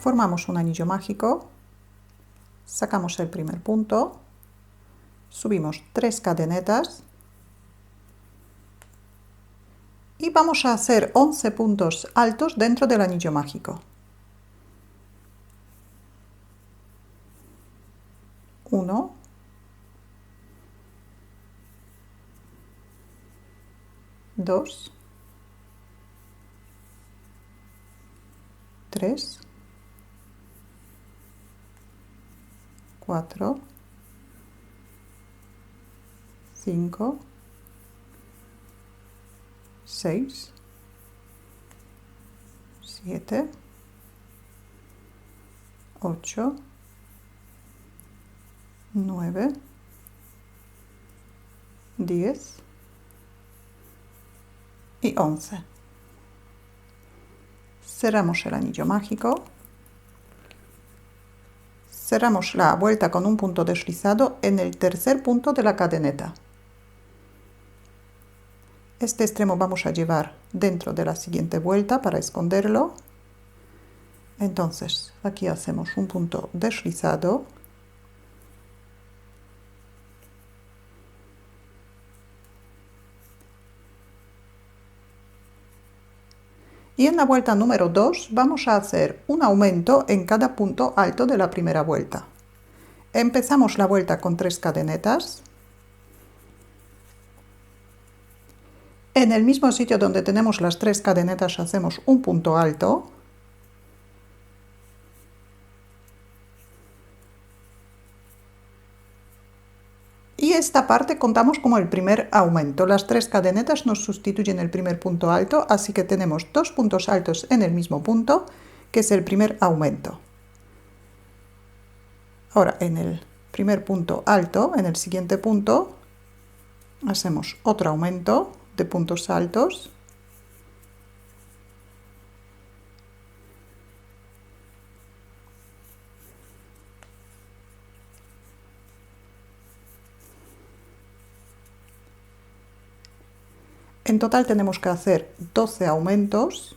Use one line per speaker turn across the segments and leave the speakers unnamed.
Formamos un anillo mágico, sacamos el primer punto, subimos 3 cadenetas y vamos a hacer 11 puntos altos dentro del anillo mágico. 1, 2, 3, 4, 5, 6, 7, 8, 9, 10 y 11. Cerramos el anillo mágico. Cerramos la vuelta con un punto deslizado en el tercer punto de la cadeneta. Este extremo vamos a llevar dentro de la siguiente vuelta para esconderlo. Entonces aquí hacemos un punto deslizado. Y en la vuelta número 2 vamos a hacer un aumento en cada punto alto de la primera vuelta. Empezamos la vuelta con 3 cadenetas. En el mismo sitio donde tenemos las 3 cadenetas hacemos un punto alto. Y esta parte contamos como el primer aumento. Las 3 cadenetas nos sustituyen el primer punto alto, así que tenemos 2 puntos altos en el mismo punto, que es el primer aumento. Ahora en el primer punto alto, en el siguiente punto, hacemos otro aumento de puntos altos. En total tenemos que hacer 12 aumentos.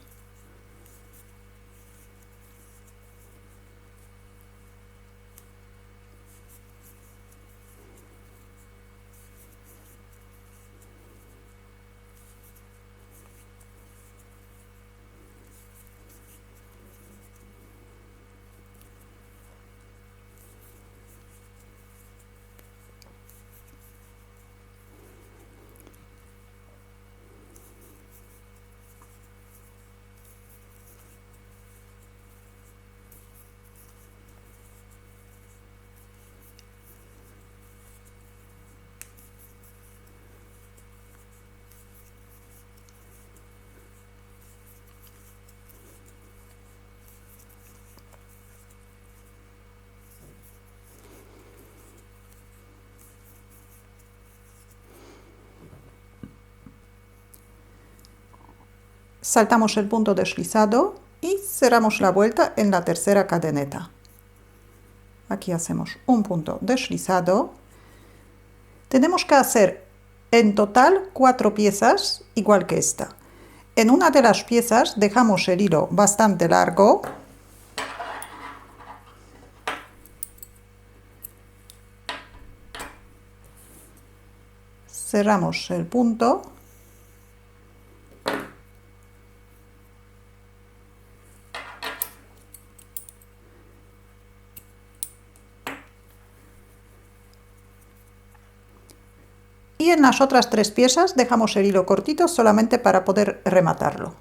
Saltamos el punto deslizado y cerramos la vuelta en la tercera cadeneta. Aquí hacemos un punto deslizado. Tenemos que hacer en total 4 piezas igual que esta. En una de las piezas dejamos el hilo bastante largo. Cerramos el punto. Y en las otras 3 piezas dejamos el hilo cortito solamente para poder rematarlo.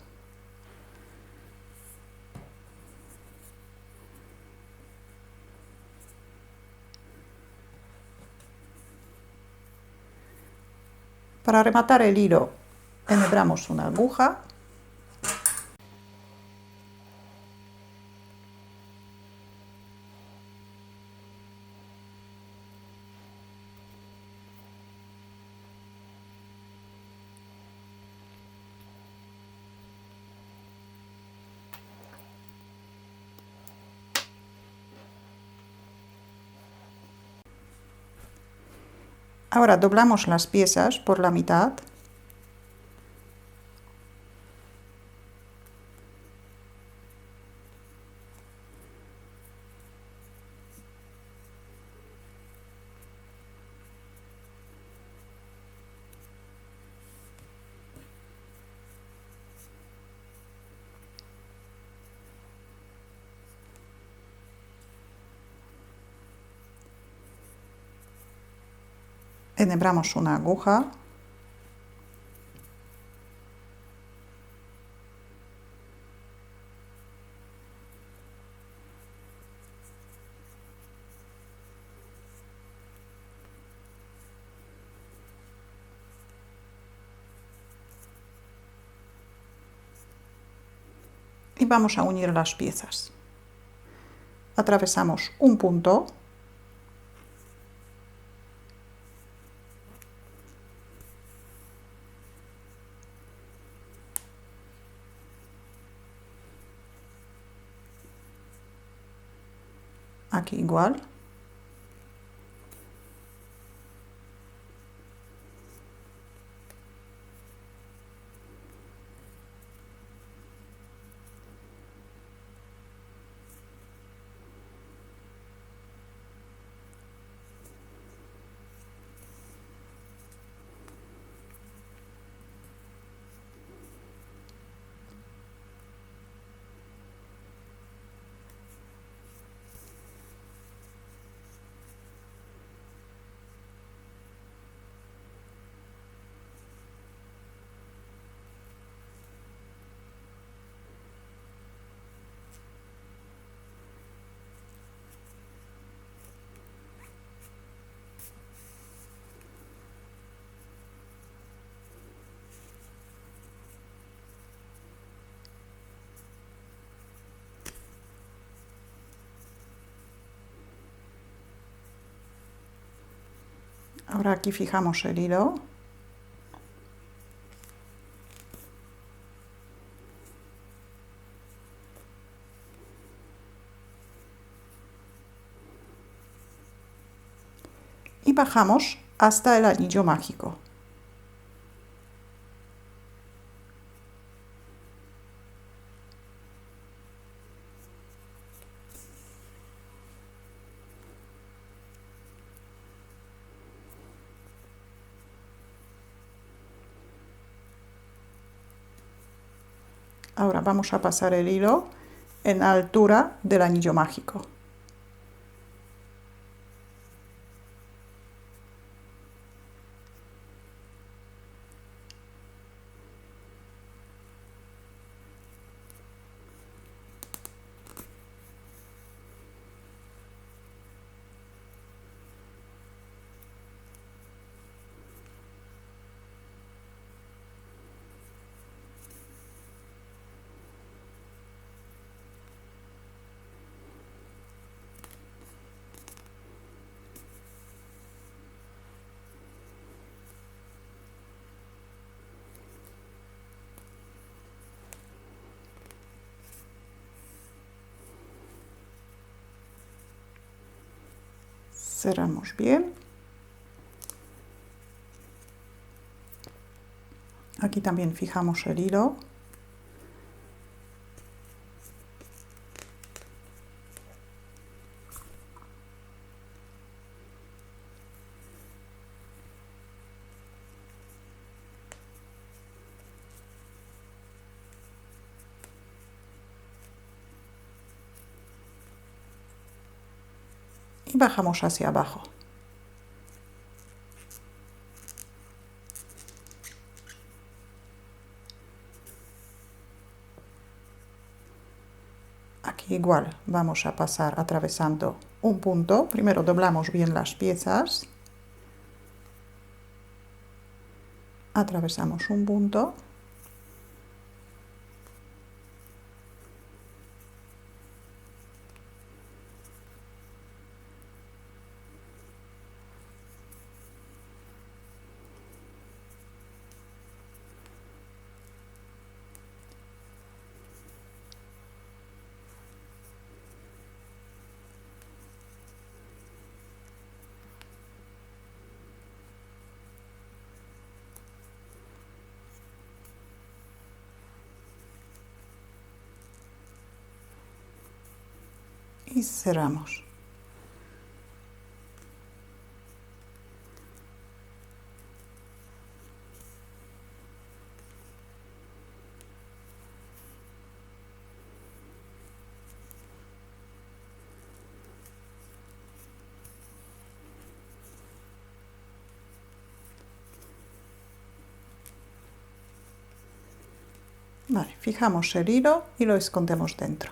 Para rematar el hilo enhebramos una aguja. Ahora doblamos las piezas por la mitad. enhebramos una aguja y vamos a unir las piezas. Atravesamos un punto, aquí igual, ahora aquí fijamos el hilo, y bajamos hasta el anillo mágico. Ahora vamos a pasar el hilo en la altura del anillo mágico. Cerramos bien. Aquí también fijamos el hilo. Y bajamos hacia abajo. Aquí igual vamos a pasar atravesando un punto. Primero doblamos bien las piezas. Atravesamos un punto. Y cerramos. Vale, fijamos el hilo y lo escondemos dentro.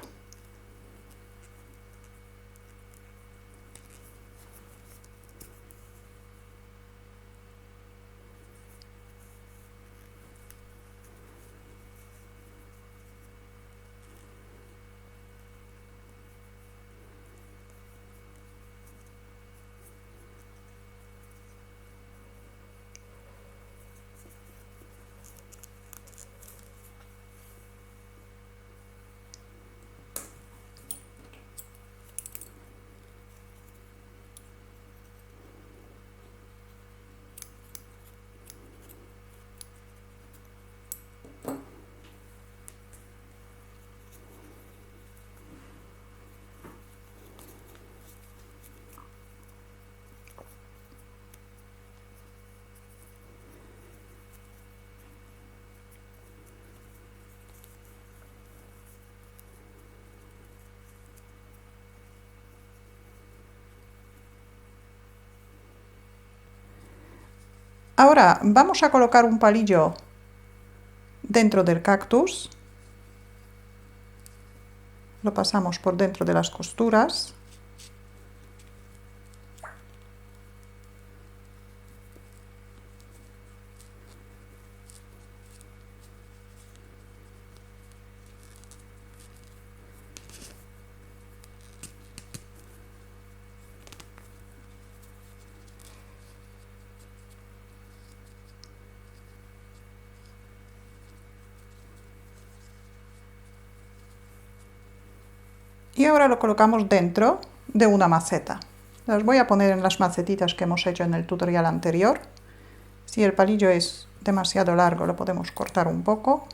Ahora vamos a colocar un palillo dentro del cactus. Lo pasamos por dentro de las costuras. Y ahora lo colocamos dentro de una maceta. Las voy a poner en las macetitas que hemos hecho en el tutorial anterior. Si el palillo es demasiado largo, lo podemos cortar un poco.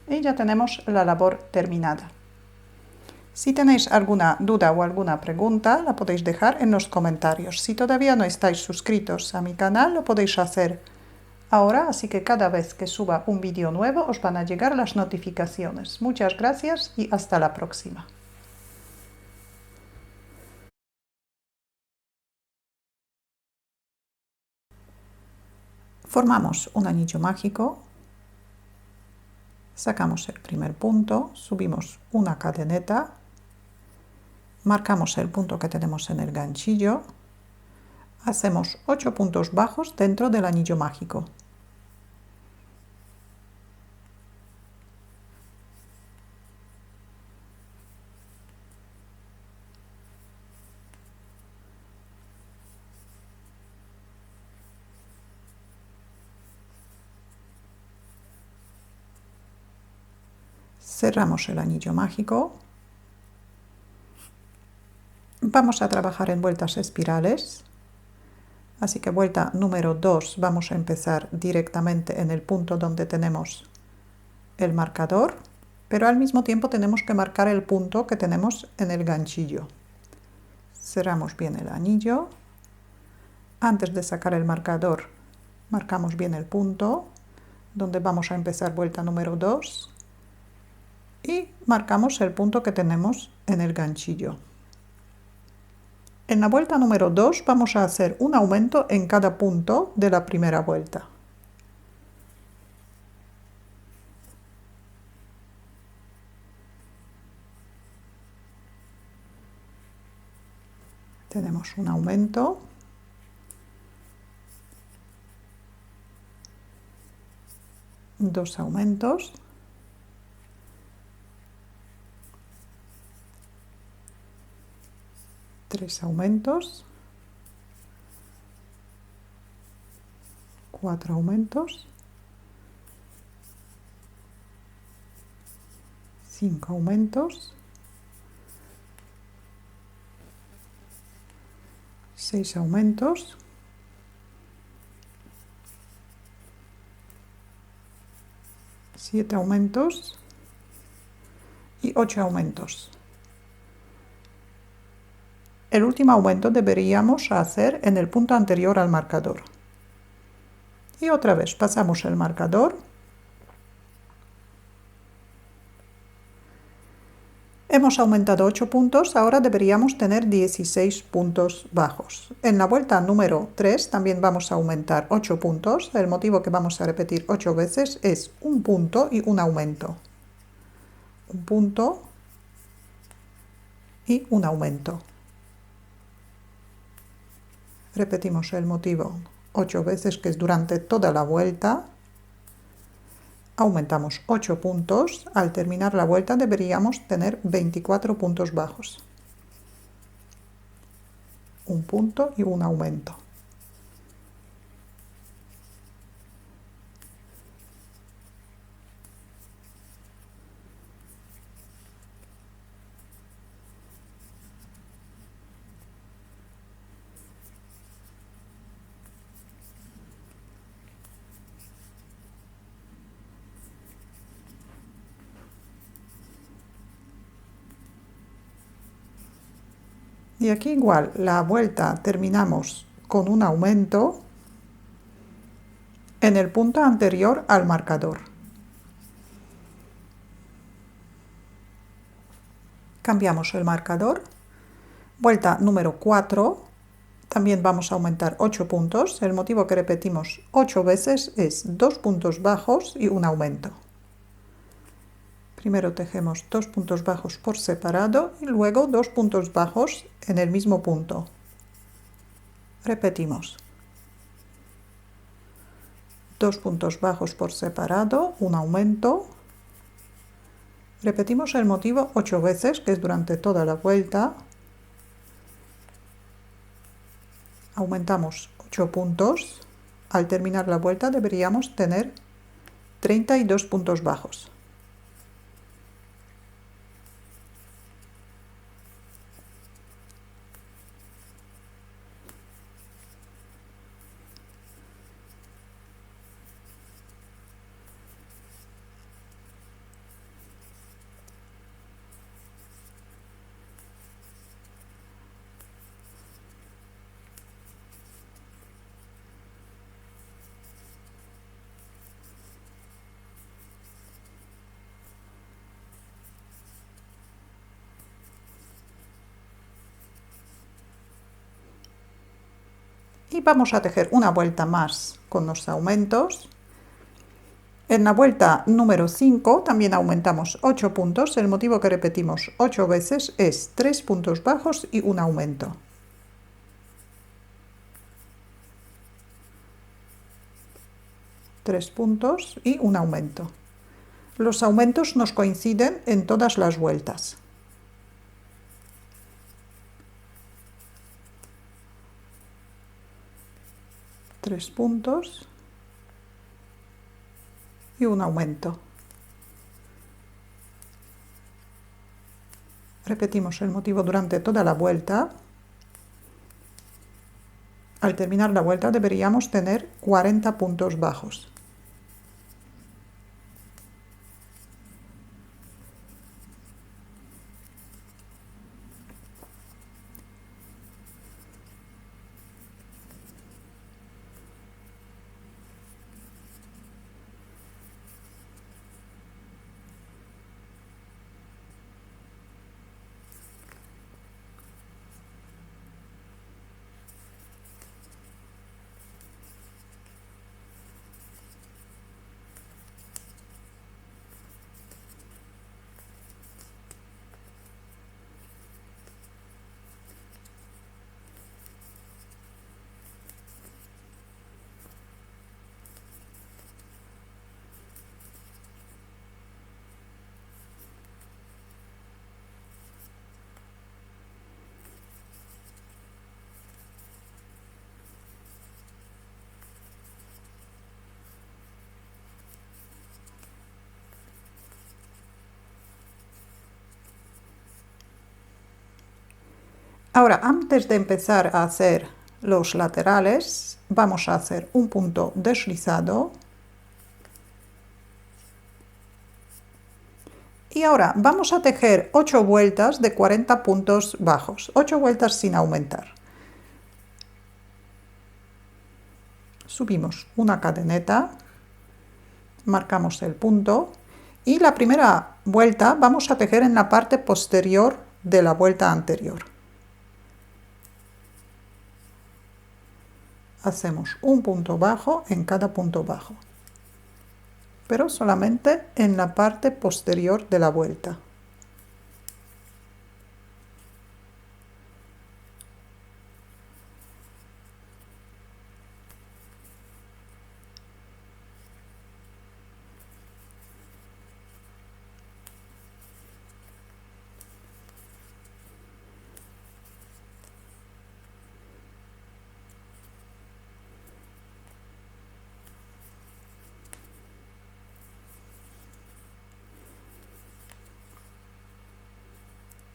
Y ya tenemos la labor terminada. Si tenéis alguna duda o alguna pregunta, la podéis dejar en los comentarios. Si todavía no estáis suscritos a mi canal, lo podéis hacer ahora, así que cada vez que suba un vídeo nuevo os van a llegar las notificaciones. Muchas gracias y hasta la próxima. Formamos un anillo mágico. Sacamos el primer punto, subimos una cadeneta, marcamos el punto que tenemos en el ganchillo, hacemos 8 puntos bajos dentro del anillo mágico. Cerramos el anillo mágico. Vamos a trabajar en vueltas espirales. Así que vuelta número 2 vamos a empezar directamente en el punto donde tenemos el marcador, pero al mismo tiempo tenemos que marcar el punto que tenemos en el ganchillo. Cerramos bien el anillo. Antes de sacar el marcador, marcamos bien el punto donde vamos a empezar vuelta número 2 y marcamos el punto que tenemos en el ganchillo. En la vuelta número 2 vamos a hacer un aumento en cada punto de la primera vuelta. Tenemos un aumento. Dos aumentos. Tres aumentos. Cuatro aumentos. 5 aumentos. 6 aumentos. 7 aumentos y 8 aumentos. El último aumento deberíamos hacer en el punto anterior al marcador. Y otra vez pasamos el marcador. Hemos aumentado 8 puntos, ahora deberíamos tener 16 puntos bajos. En la vuelta número 3 también vamos a aumentar 8 puntos. El motivo que vamos a repetir 8 veces es un punto y un aumento. Un punto y un aumento. Repetimos el motivo 8 veces, que es durante toda la vuelta. Aumentamos 8 puntos. Al terminar la vuelta deberíamos tener 24 puntos bajos. Un punto y un aumento. Y aquí igual, la vuelta terminamos con un aumento en el punto anterior al marcador. Cambiamos el marcador. Vuelta número 4. También vamos a aumentar 8 puntos. El motivo que repetimos 8 veces es 2 puntos bajos y un aumento. Primero tejemos 2 puntos bajos por separado y luego 2 puntos bajos en el mismo punto. Repetimos. 2 puntos bajos por separado, un aumento. Repetimos el motivo 8 veces, que es durante toda la vuelta. Aumentamos 8 puntos. Al terminar la vuelta deberíamos tener 32 puntos bajos. Y vamos a tejer una vuelta más con los aumentos. En la vuelta número 5 también aumentamos 8 puntos. El motivo que repetimos 8 veces es 3 puntos bajos y un aumento. Tres puntos y un aumento. Los aumentos nos coinciden en todas las vueltas. Tres puntos y un aumento. Repetimos el motivo durante toda la vuelta. Al terminar la vuelta deberíamos tener 40 puntos bajos. Ahora, antes de empezar a hacer los laterales, vamos a hacer un punto deslizado Y ahora vamos a tejer 8 vueltas de 40 puntos bajos, 8 vueltas sin aumentar. Subimos una cadeneta, marcamos el punto y la primera vuelta vamos a tejer en la parte posterior de la vuelta anterior. Hacemos un punto bajo en cada punto bajo, pero solamente en la parte posterior de la vuelta.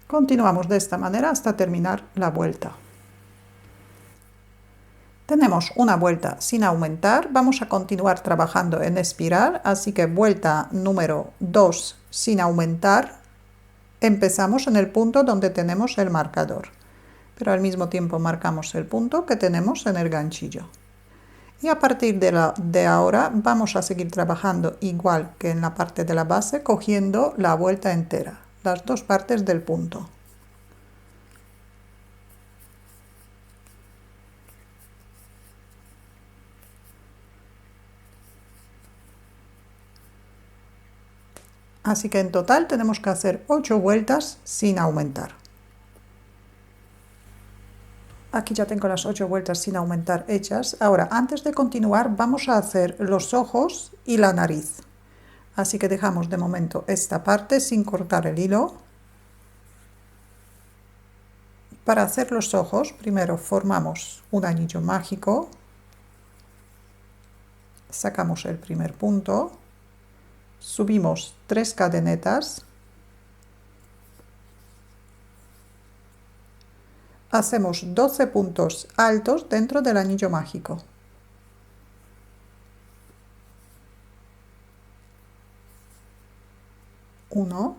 Continuamos de esta manera hasta terminar la vuelta. Tenemos una vuelta sin aumentar, vamos a continuar trabajando en espiral, así que vuelta número 2 sin aumentar, empezamos en el punto donde tenemos el marcador, pero al mismo tiempo marcamos el punto que tenemos en el ganchillo. Y a partir de ahora vamos a seguir trabajando igual que en la parte de la base, cogiendo la vuelta entera, las dos partes del punto. Así que en total tenemos que hacer 8 vueltas sin aumentar. Aquí ya tengo las 8 vueltas sin aumentar hechas. Ahora, antes de continuar, vamos a hacer los ojos y la nariz. Así que dejamos de momento esta parte sin cortar el hilo. Para hacer los ojos, primero formamos un anillo mágico. Sacamos el primer punto. Subimos 3 cadenetas. Hacemos 12 puntos altos dentro del anillo mágico. 1,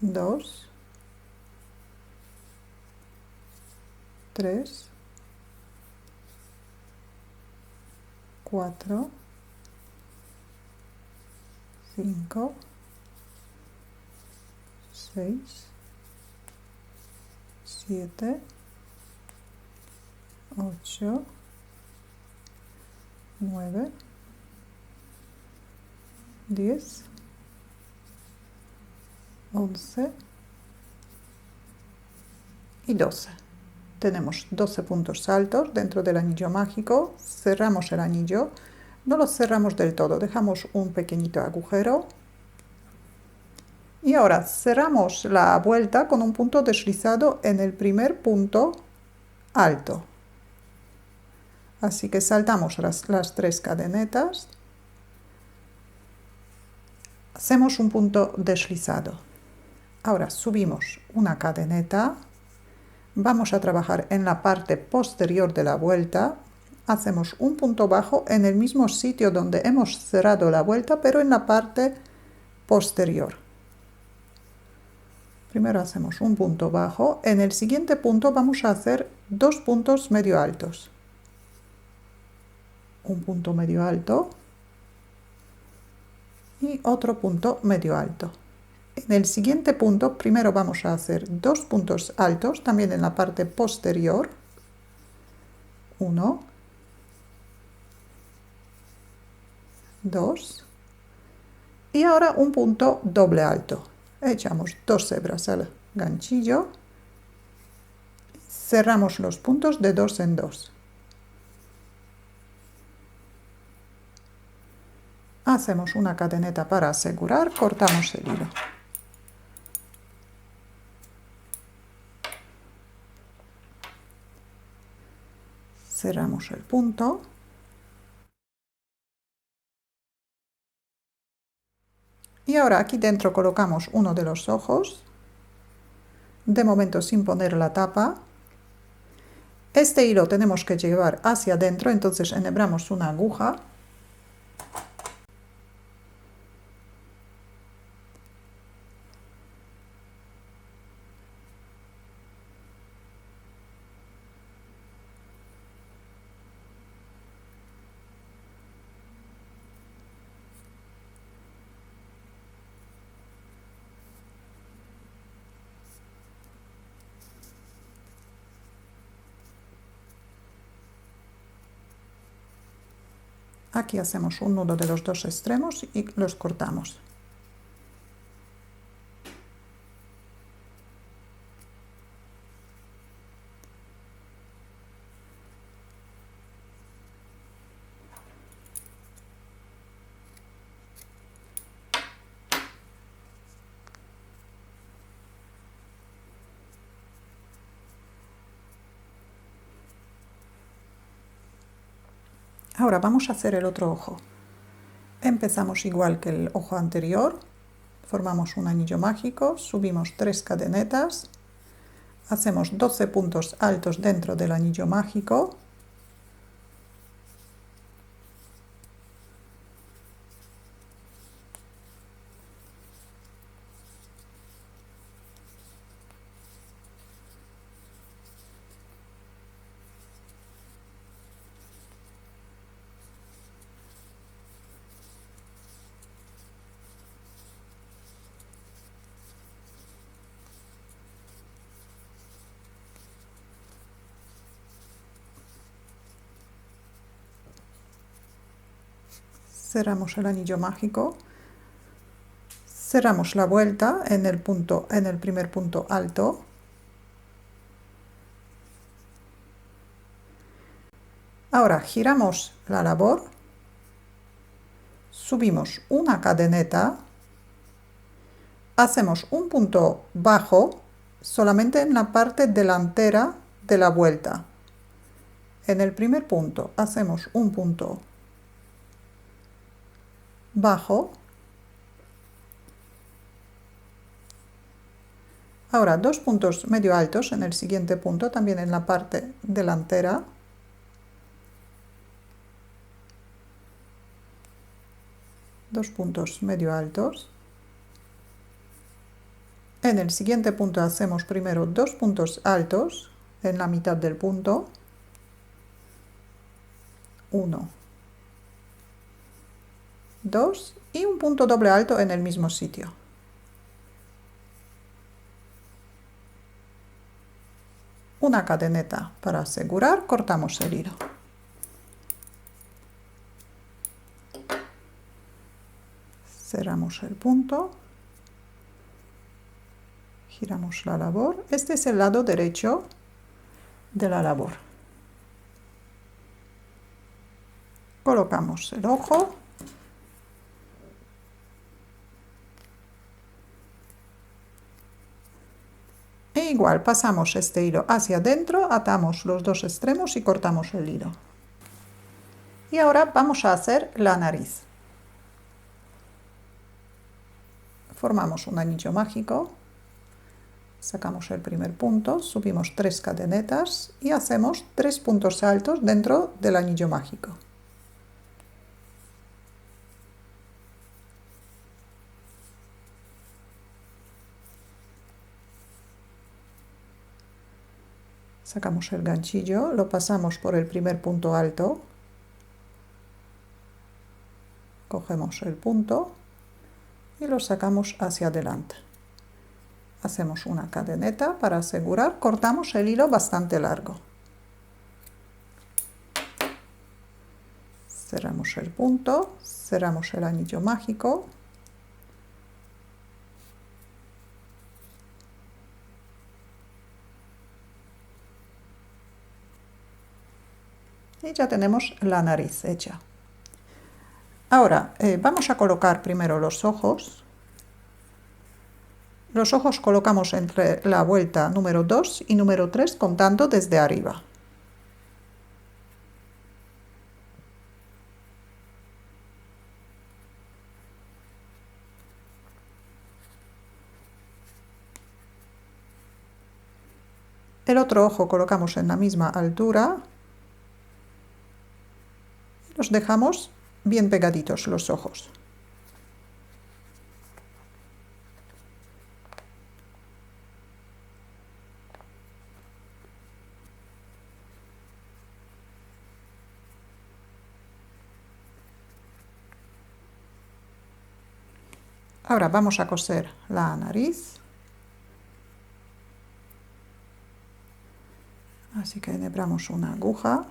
2, 3, 4, 5, 6, 7, 8, 9, 10, 11 y 12. Tenemos 12 puntos altos dentro del anillo mágico, cerramos el anillo, no lo cerramos del todo, dejamos un pequeñito agujero y ahora cerramos la vuelta con un punto deslizado en el primer punto alto. Así que saltamos las 3 cadenetas, hacemos un punto deslizado. Ahora subimos una cadeneta, vamos a trabajar en la parte posterior de la vuelta, hacemos un punto bajo en el mismo sitio donde hemos cerrado la vuelta, pero en la parte posterior. Primero hacemos un punto bajo, en el siguiente punto vamos a hacer 2 puntos medio altos. Un punto medio alto y otro punto medio alto. En el siguiente punto primero vamos a hacer 2 puntos altos también en la parte posterior. 1, 2 y ahora un punto doble alto. Echamos 2 hebras al ganchillo, cerramos los puntos de 2 en 2. Hacemos una cadeneta para asegurar, cortamos el hilo. Cerramos el punto. Y ahora aquí dentro colocamos uno de los ojos, de momento sin poner la tapa. Este hilo tenemos que llevar hacia adentro, entonces enhebramos una aguja. Aquí hacemos un nudo de los dos extremos y los cortamos. Ahora vamos a hacer el otro ojo. Empezamos igual que el ojo anterior, formamos un anillo mágico, subimos 3 cadenetas, hacemos 12 puntos altos dentro del anillo mágico, cerramos el anillo mágico, cerramos la vuelta en el primer punto alto, ahora giramos la labor, subimos una cadeneta, hacemos un punto bajo solamente en la parte delantera de la vuelta. En el primer punto hacemos un punto bajo. Ahora 2 puntos medio altos en el siguiente punto, también en la parte delantera. Dos puntos medio altos. En el siguiente punto hacemos primero 2 puntos altos en la mitad del punto. 1, 2 y un punto doble alto en el mismo sitio. Una cadeneta para asegurar, cortamos el hilo. Cerramos el punto, giramos la labor. Este es el lado derecho de la labor. Colocamos el ojo. E igual pasamos este hilo hacia adentro, atamos los dos extremos y cortamos el hilo. Y ahora vamos a hacer la nariz. Formamos un anillo mágico, sacamos el primer punto, subimos 3 cadenetas y hacemos 3 puntos altos dentro del anillo mágico. Sacamos el ganchillo, lo pasamos por el primer punto alto, cogemos el punto y lo sacamos hacia adelante. Hacemos una cadeneta para asegurar, cortamos el hilo bastante largo. Cerramos el punto, cerramos el anillo mágico. Y ya tenemos la nariz hecha. Ahora vamos a colocar primero los ojos. Los ojos colocamos entre la vuelta número 2 y número 3 contando desde arriba. El otro ojo colocamos en la misma altura y los dejamos bien pegaditos los ojos. Ahora vamos a coser la nariz. Así que enhebramos una aguja.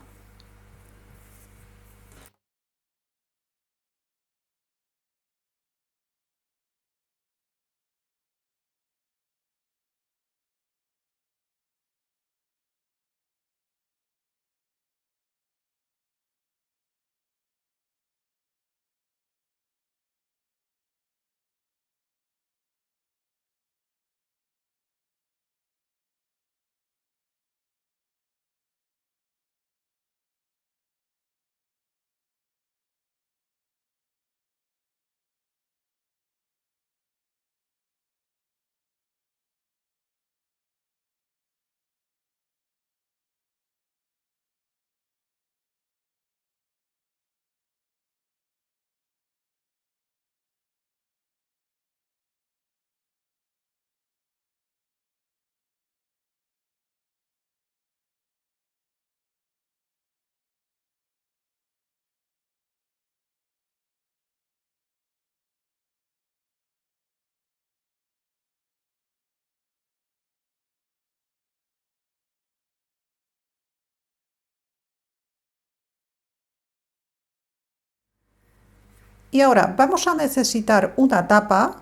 Y ahora vamos a necesitar una tapa.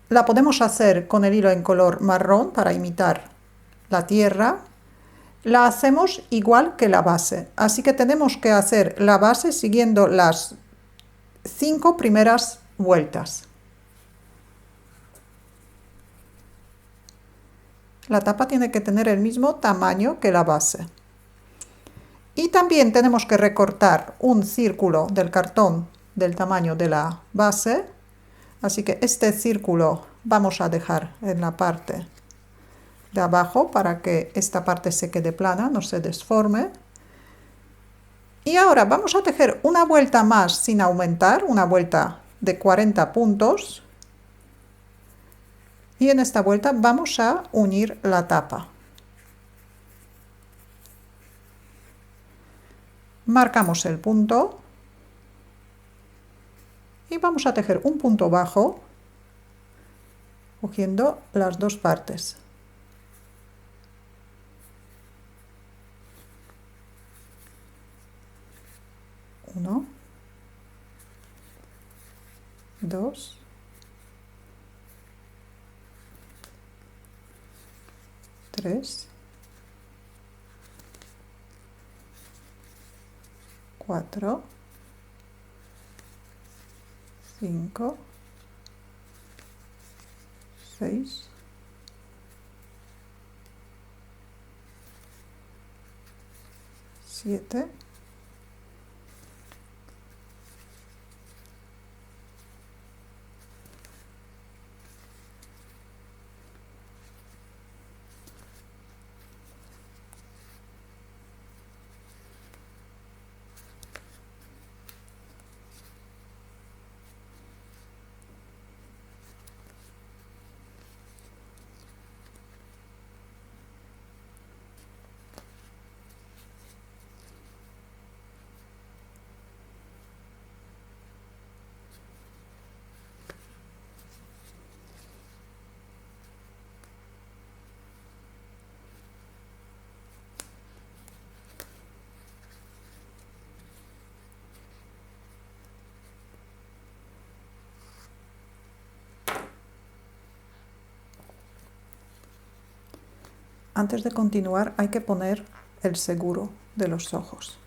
La podemos hacer con el hilo en color marrón para imitar la tierra. La hacemos igual que la base, así que tenemos que hacer la base siguiendo las 5 primeras vueltas. La tapa tiene que tener el mismo tamaño que la base. Y también tenemos que recortar un círculo del cartón del tamaño de la base, así que este círculo vamos a dejar en la parte de abajo para que esta parte se quede plana, no se desforme. Y ahora vamos a tejer una vuelta más sin aumentar, una vuelta de 40 puntos. Y en esta vuelta vamos a unir la tapa. Marcamos el punto y vamos a tejer un punto bajo cogiendo las dos partes. Uno, dos, tres, cuatro, cinco, seis, siete, 'Antes de continuar hay que poner el seguro de los ojos.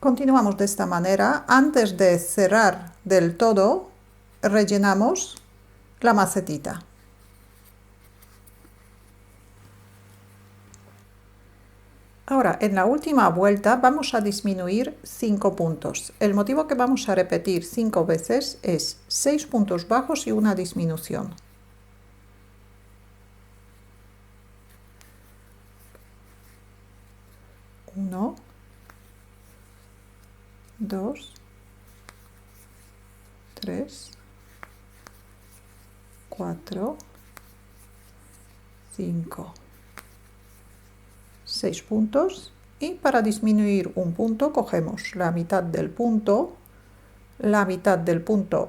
Continuamos de esta manera. Antes de cerrar del todo, rellenamos la macetita. Ahora, en la última vuelta vamos a disminuir 5 puntos. El motivo que vamos a repetir 5 veces es 6 puntos bajos y una disminución. 1, 2, 3, 4, 5. 6 puntos, y para disminuir un punto cogemos la mitad del punto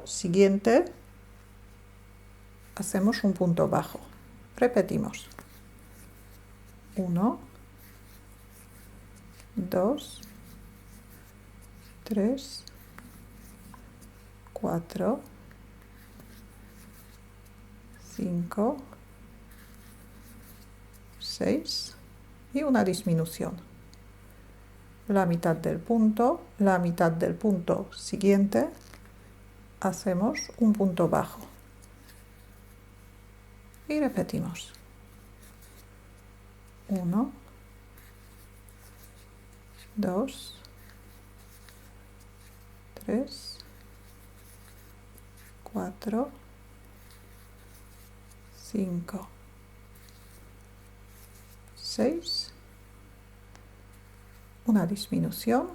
siguiente, hacemos un punto bajo. Repetimos. 1, 2, 3, 4, 5, 6 y una disminución. La mitad del punto siguiente, hacemos un punto bajo. Y repetimos. 1, 2, 3, 4, 5, 6, una disminución,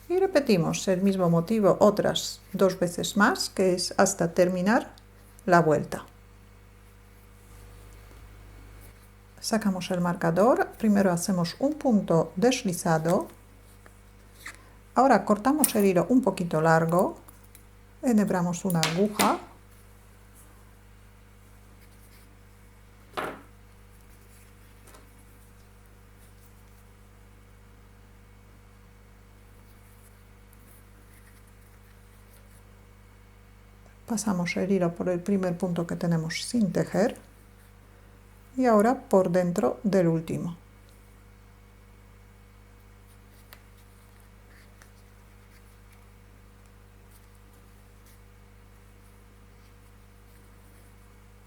y repetimos el mismo motivo otras 2 veces más, que es hasta terminar la vuelta. Sacamos el marcador, primero hacemos un punto deslizado, ahora cortamos el hilo un poquito largo, enhebramos una aguja, pasamos el hilo por el primer punto que tenemos sin tejer y ahora por dentro del último.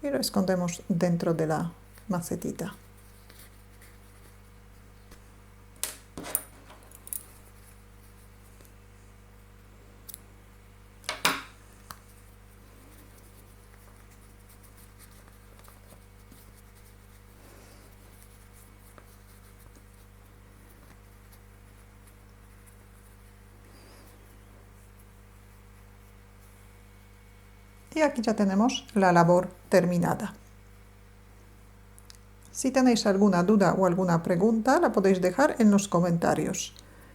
Y lo escondemos dentro de la macetita. Y aquí ya tenemos la labor terminada. Si tenéis alguna duda o alguna pregunta, la podéis dejar en los comentarios.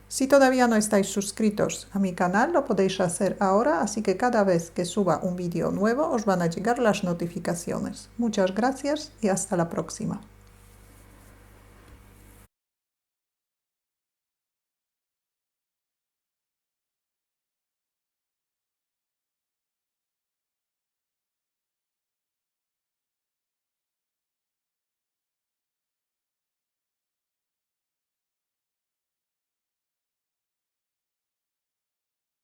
Si todavía no estáis suscritos a mi canal, lo podéis hacer ahora, así que cada vez que suba un vídeo nuevo os van a llegar las notificaciones. Muchas gracias y hasta la próxima.